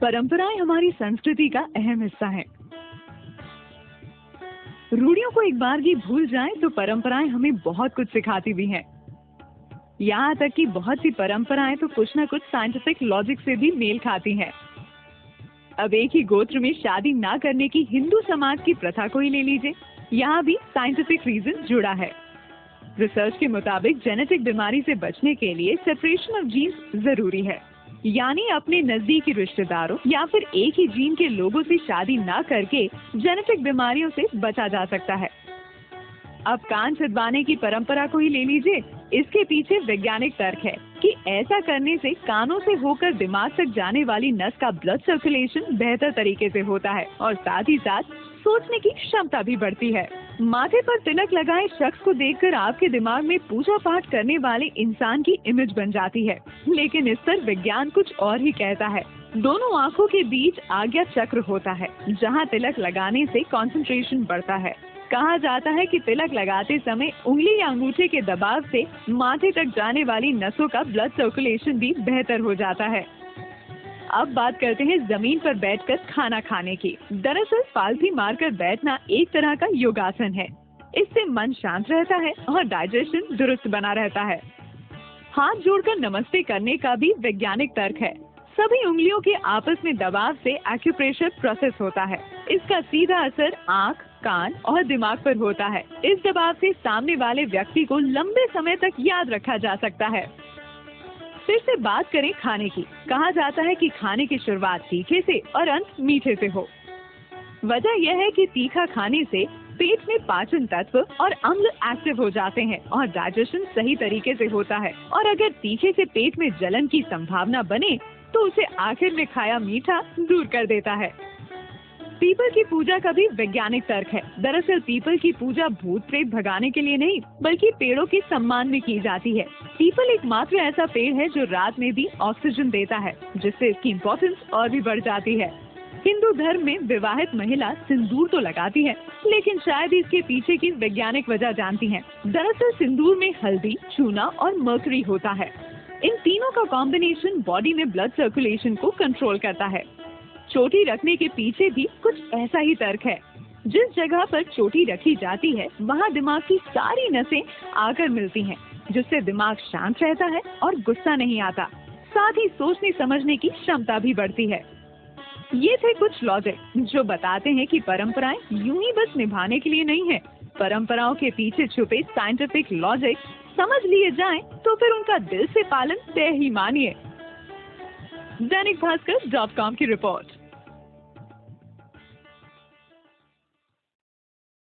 परंपराएं हमारी संस्कृति का अहम हिस्सा हैं। रूढ़ियों को एक बार भी भूल जाएं तो परंपराएं हमें बहुत कुछ सिखाती भी हैं। यहाँ तक कि बहुत सी परंपराएं तो कुछ न कुछ साइंटिफिक लॉजिक से भी मेल खाती हैं। अब एक ही गोत्र में शादी ना करने की हिंदू समाज की प्रथा को ही ले लीजिए, यहाँ भी साइंटिफिक रीजन जुड़ा है। रिसर्च के मुताबिक जेनेटिक बीमारी से बचने के लिए सेपरेशन ऑफ जीन्स जरूरी है, यानी अपने नजदीकी रिश्तेदारों या फिर एक ही जीन के लोगों से शादी ना करके जेनेटिक बीमारियों से बचा जा सकता है। अब कान छिदवाने की परंपरा को ही ले लीजिए, इसके पीछे वैज्ञानिक तर्क है कि ऐसा करने से कानों से होकर दिमाग तक जाने वाली नस का ब्लड सर्कुलेशन बेहतर तरीके से होता है और साथ ही साथ सोचने की क्षमता भी बढ़ती है। माथे पर तिलक लगाए शख्स को देखकर आपके दिमाग में पूजा पाठ करने वाले इंसान की इमेज बन जाती है, लेकिन इस पर विज्ञान कुछ और ही कहता है। दोनों आँखों के बीच आज्ञा चक्र होता है, जहाँ तिलक लगाने से कंसंट्रेशन बढ़ता है। कहा जाता है कि तिलक लगाते समय उंगली या अंगूठे के दबाव से माथे तक जाने वाली नसों का ब्लड सर्कुलेशन भी बेहतर हो जाता है। अब बात करते हैं जमीन पर बैठकर खाना खाने की। दरअसल पालथी मारकर बैठना एक तरह का योगासन है। इससे मन शांत रहता है और डाइजेशन दुरुस्त बना रहता है। हाथ जोड़कर नमस्ते करने का भी वैज्ञानिक तर्क है। सभी उंगलियों के आपस में दबाव से एक्यूप्रेशर प्रोसेस होता है। इसका सीधा असर आँख, कान और दिमाग पर होता है। इस दबाव से सामने वाले व्यक्ति को लंबे समय तक याद रखा जा सकता है। फिर से बात करें खाने की। कहा जाता है कि खाने की शुरुआत तीखे से और अंत मीठे से हो। वजह यह है कि तीखा खाने से पेट में पाचन तत्व और अम्ल एक्टिव हो जाते हैं और डाइजेशन सही तरीके से होता है। और अगर तीखे से पेट में जलन की संभावना बने तो उसे आखिर में खाया मीठा दूर कर देता है। पीपल की पूजा का भी वैज्ञानिक तर्क है। दरअसल पीपल की पूजा भूत प्रेत भगाने के लिए नहीं, बल्कि पेड़ों के सम्मान में की जाती है। पीपल एकमात्र ऐसा पेड़ है जो रात में भी ऑक्सीजन देता है, जिससे इसकी इम्पोर्टेंस और भी बढ़ जाती है। हिंदू धर्म में विवाहित महिला सिंदूर तो लगाती है, लेकिन शायद इसके पीछे की वैज्ञानिक वजह जानती है। दरअसल सिंदूर में हल्दी, चूना और मर्करी होता है। इन तीनों का कॉम्बिनेशन बॉडी में ब्लड सर्कुलेशन को कंट्रोल करता है। चोटी रखने के पीछे भी कुछ ऐसा ही तर्क है। जिस जगह पर चोटी रखी जाती है वहाँ दिमाग की सारी नसें आकर मिलती हैं, जिससे दिमाग शांत रहता है और गुस्सा नहीं आता। साथ ही सोचने समझने की क्षमता भी बढ़ती है। ये थे कुछ लॉजिक जो बताते हैं कि परंपराएं यूं ही बस निभाने के लिए नहीं है। परंपराओं के पीछे छुपे साइंटिफिक लॉजिक समझ लिए जाएं तो फिर उनका दिल से पालन तय ही मानिए। दैनिक भास्कर.com की रिपोर्ट।